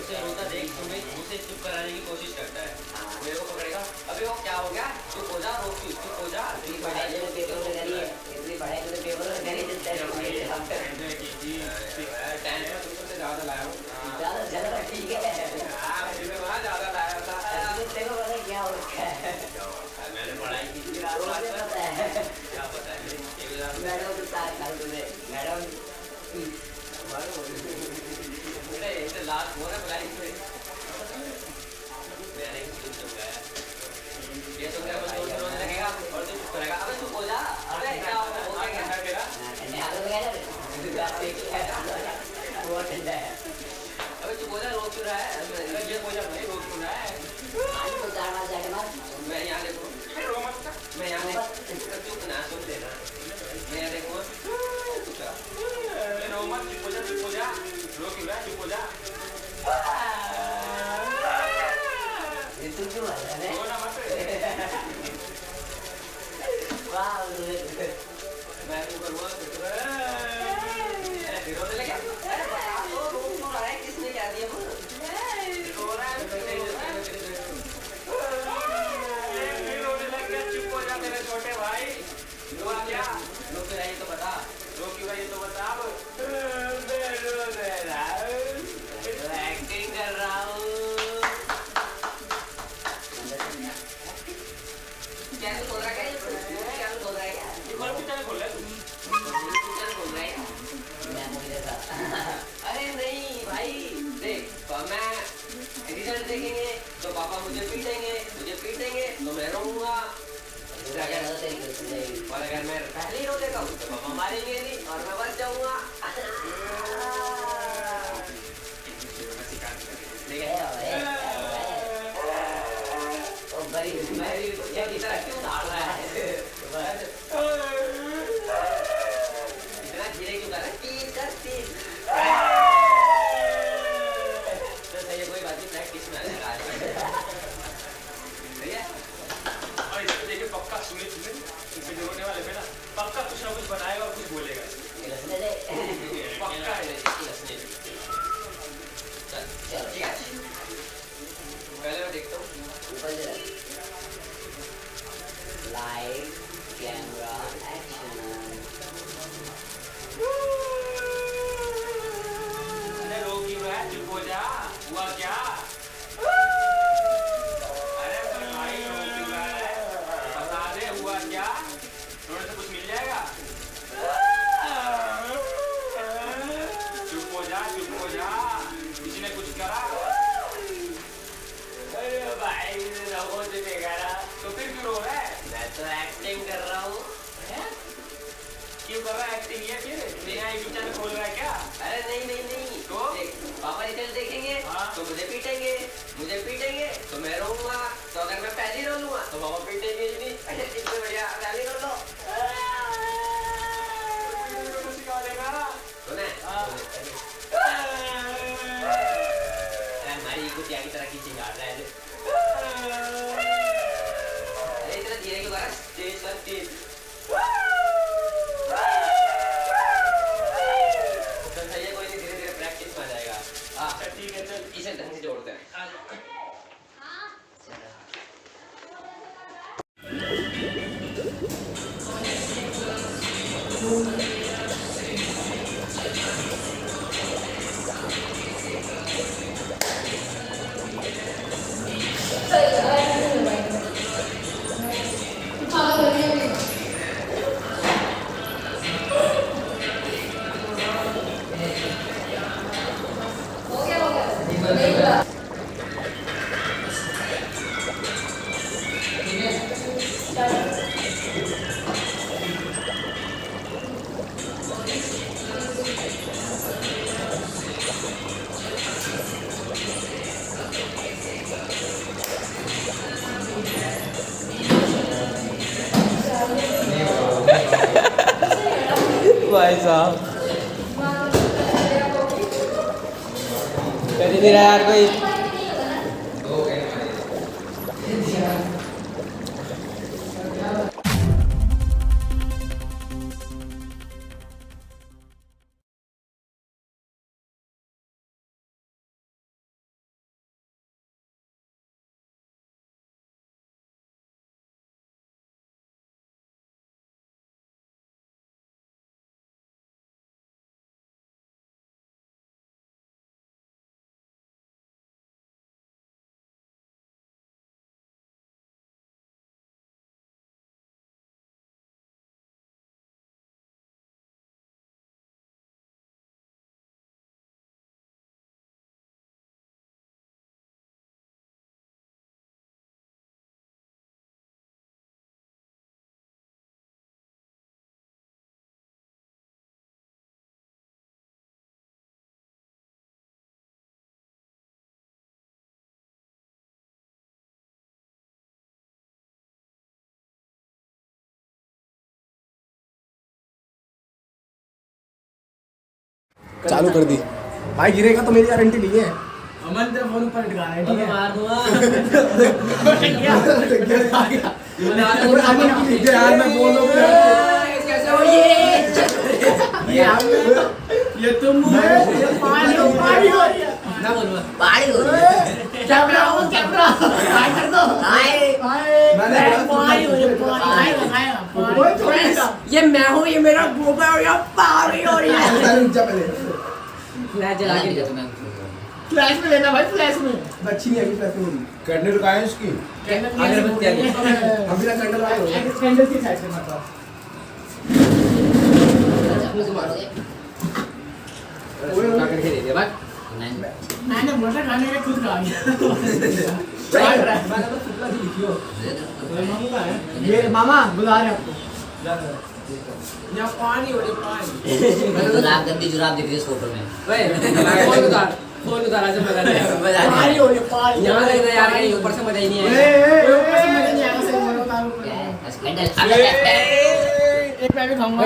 उसे रोता देख तुम्हें उसे चुप कराने की कोशिश करता है। मेरे को पकड़ेगा, अबे वो क्या हो गया? चुप हो जा, रोक चुप हो जा। इतनी पढ़ाई तो पेपर में करिए, इतनी पढ़ाई तो पेपर में करिए। टेंथ में तुमसे ज़्यादा लाया हूँ। ज़्यादा ठीक है। ज़्यादा लाया था। देखो क्या हो रखा है। क्या पता है मैडम तो साथ कर दूंगे मैडम अरे इसे लास्ट हो रहा है बुलाई मैंने कुछ चुका है ये तो क्या बस रोने लगेगा और तू चुप करेगा अबे चुप हो जा अबे क्या हो गया तेरा ठंडा हो गया ना वो ठंडा है अबे चुप हो जा रोक क्यों रहा है ये हो जा भाई रोक क्यों रहा है आज तो 4 बार जाके मार मैं यहां देखो रो मत मैं यहां देख चुप ना सुन लेना मैं यहां देखो रो मत चुप हो जा रो क्यों रहा है चुप हो जा ये तू क्यों आ रहा है रो ना मत वाह मैं तू करूंगा रोने लगा अरे बता रो क्यों रहा है किसने क्या दिया वो रो रहा है रोने लग गया चुप हो जा मेरे छोटे भाई रो क्या रो क्यों रही तो बता रो क्यों रही तो बता मैं रो रहा हूं एक्टिंग कर रहा हूं क्या तू बोल रहा है क्या तू बोल रहा है क्या ये कौन पिक्चर खोल रहा है तू पिक्चर खोल रहा है मैं मूवी देखा अरे नहीं भाई देख मैं रिजल्ट देखेंगे तो पापा मुझे पीटेंगे तो मैं रोऊंगा और अगर मैं पहले ही रो देता हूँ तो पापा मारेंगे नहीं और मैं बच जाऊंगा ठीक है ये इतना क्यों डाल रहा है इतना धीरे क्यों कर रहा है तो सही कोई बात नहीं प्रैक्टिस में आ सही है और इसको देखिए पक्का सुने इसे जोड़ने वाले पे ना पक्का कुछ ना कुछ बनाएगा और कुछ बोलेगा पक्का है चल ठीक है पहले मैं देखता हूँ लाइव कैमरा एक्शन अरे रो क्यों रहा है चुप हो जा हुआ क्या अरे भाई रो क्यों रहा है बता दे हुआ क्या थोड़े से कुछ मिल जाएगा चुप हो जा किसी ने कुछ करा अरे भाई रहो देगा तो फिर क्यों रो रहा है मैं तो एक्टिंग कर रहा हूँ क्यों कर रहा है एक्टिंग ये फिर मेरा यूट्यूब चैनल खोल रहा है क्या अरे नहीं तो पापा रिजल्ट देखेंगे तो मुझे पीटेंगे तो मैं रोऊंगा तो अगर मैं पहले रो लूंगा तो पापा पीटेंगे ही नहीं इससे बढ़िया पहले कर लो सिखा देगा सुने हमारी कुतिया की तरह खींचिंग आ रहा है अरे इतना धीरे क्यों कर रहा है तेज सही है कोई नहीं धीरे धीरे प्रैक्टिस में आ जाएगा हाँ ठीक है चल इसे ढंग से जोड़ते हैं भाई साहब कर ही नहीं रहा यार कोई। चालू कर दी भाई, गिरेगा तो मेरी गारंटी नहीं है। अमन तेरा फोन ऊपर लटका है, ठीक है? मार दूंगा। यार मैं बोल रहा हूँ कैसे हो ये तुम पानी हो रही है ना बोलूँगा। पानी हो रही है। कैमरा हाय कर दो, हाय मैंने पानी हो रही है, पानी ये मैं हूँ, ये मेरा गोबर और ये पानी हो रही है। रुक जा पहले, फ्लैश जला के दिया तूने। फ्लैश में लेना भाई, फ्लैश में अच्छी नहीं है फ्लैश में। कैंडल रुका है इसकी, अगरबत्ती आ गई। अभी तक कैंडल आए हो कैंडल की साइड से मतलब उठा करके दे दे भाई। मैंने मोटर खाने के खुद खा लिया। ये मामा बुला रहे आपको। यहाँ पानी हो रही, पानी। जुराब गंदी जुराब दिख रही है इस फोटो में। फोन उतार आज मजा नहीं आएगा। पानी हो रही, पानी। यहाँ लग रहा है यार, कहीं ऊपर से मजा ही नहीं आएगा। ऊपर से मजा नहीं आएगा, सही बोलो तारू। एक पैकेट खाऊंगा।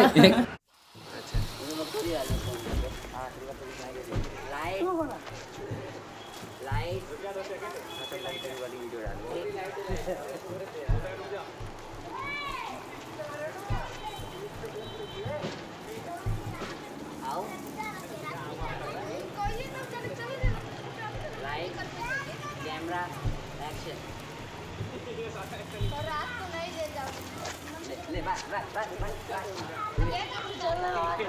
Camera action. और रात को नहीं ले जाओ। ले बस बस बस बस ये काम चलना है।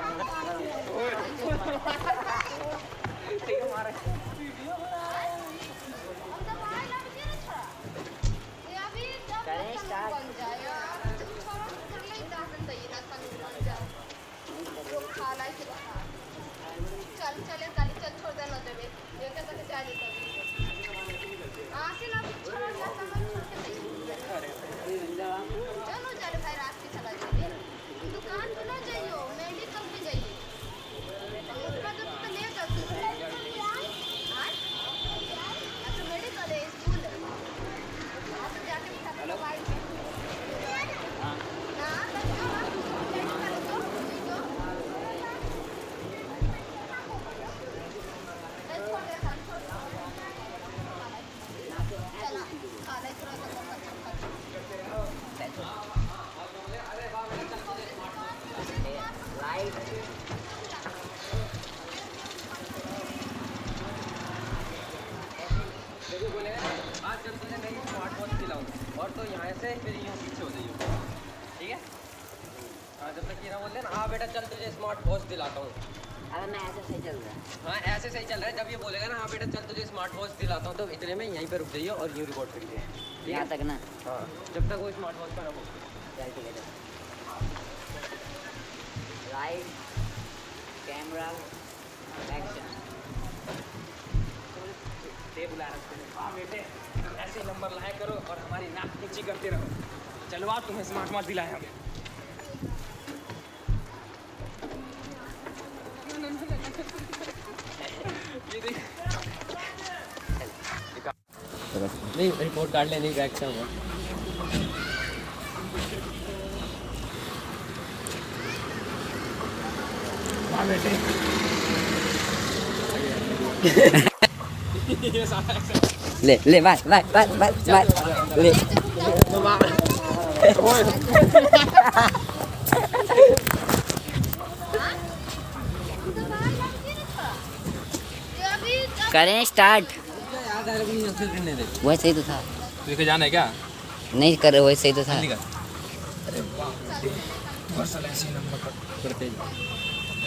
और तो यहाँ से फिर यूँ पीछे हो जाइए, ठीक है? हाँ, जब तक ये ना बोल देना, हाँ बेटा चल तुझे स्मार्ट वॉच दिलाता हूँ। अरे मैं ऐसे सही चल रहा है। हाँ ऐसे सही चल रहा है। जब ये बोलेगा ना हाँ बेटा चल तुझे स्मार्ट वॉच दिलाता हूँ, तो इतने में यहीं पे रुक जाइए और यूँ रिकॉर्ड करिए। यहाँ तक ना। हाँ, जब तक वो स्मार्ट वॉच का ना बोल। चल ठीक है। Light camera action. बुला रहा हाँ बेटे ऐसे नंबर लाया करो और हमारी नाक ऊंची करते रहो। चलो आप तुम्हें स्मार्ट वॉच दिलाए हम। नहीं रिपोर्ट कार्ड लेने का अच्छा हुआ। हाँ बेटे ले ले बस बस बस बस बस ले करें स्टार्ट। वैसे ही तो था। लेके जाना है क्या? नहीं कर वैसे ही तो था। अरे ऐसे नंबर करते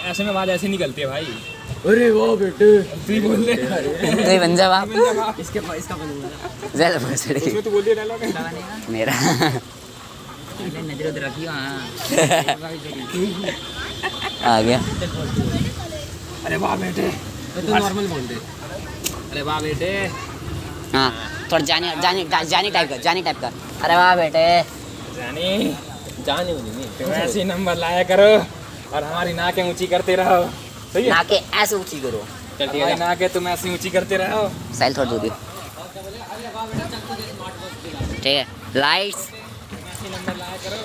ऐसे में बात ऐसे निकलती है भाई। अरे वाह बेटे, तू ही बोल दे। तो ही बन जा बाप। इसका बनूंगा। ज़्यादा भोसड़ी उसमें तो बोल दिया डायलॉग है। मेरा नजर उधर रखियो। हाँ आ गया। अरे वाह बेटे, तू नॉर्मल बोल दे। अरे वाह बेटे। हाँ थोड़ा जानी जानी जानी टाइप का। अरे वाह बेटे। जानी जानी तुम ऐसे नंबर लाया करो और हमारी नाकें ऊंची करते रहो। सही है? नाके ऐसे ऊंची करो। चल ठीक है, नाकें तुम ऐसे ऊंची करते रहो। साइल थोड़ा दूर। ठीक है लाइट्स ऐसे नंबर लाया करो।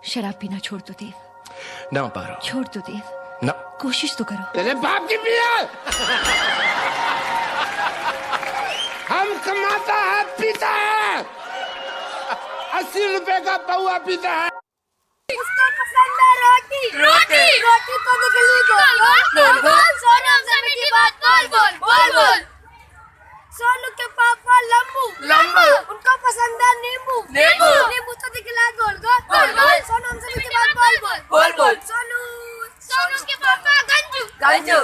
शराब पीना छोड़ दो देव। ना पारो। छोड़ दो देव। ना। कोशिश तो करो। तेरे बाप की पिया। हम कमाता है पीता है, 80 रुपए का पौआ पीता है। उसको पसंद है रोटी रोटी रोटी तो निकली गोल गोल गोल सोनू हमसे मीठी बात बोल बोल बोल बोल। सोनू के पापा लंबू लंबू उनको पसंद है नींबू नींबू नींबू तो निकला गोल गोल गोल गोल। सोनू हमसे मीठी बात बोल बोल बोल बोल। सोनू सोनू के पापा गंजू गंजू